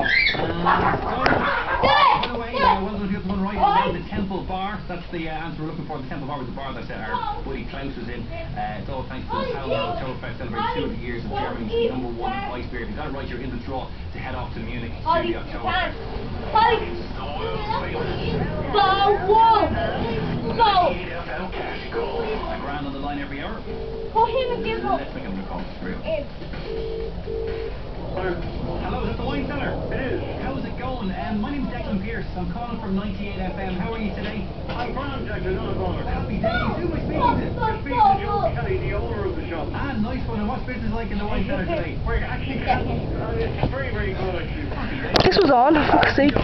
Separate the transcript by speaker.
Speaker 1: By the way, well done, here's one right. The Temple Bar. That's the answer we're looking for. The Temple Bar was the bar that our buddy Klaus was in. It's all thanks to the Pall Oktoberfest celebrating 200 years of Germany's #1 ice beer. If you got it right, you're in the draw to head off to Munich to the Oktoberfest. A grand on the line every hour. Let's make him call. Hello, is that the wine cellar?
Speaker 2: It is.
Speaker 1: How's it going? My name's Declan Pierce. I'm calling from 98 FM. How are you today?
Speaker 2: I'm grand, Declan, not a bother.
Speaker 1: Happy days. Who am I speaking to?
Speaker 2: You're speaking to Joe Kelly, the owner of the shop.
Speaker 1: Ah, nice one. And what's business like in the wine cellar today?
Speaker 2: We're actually, it's very, very good, actually.
Speaker 3: This was on, for fuck's sake.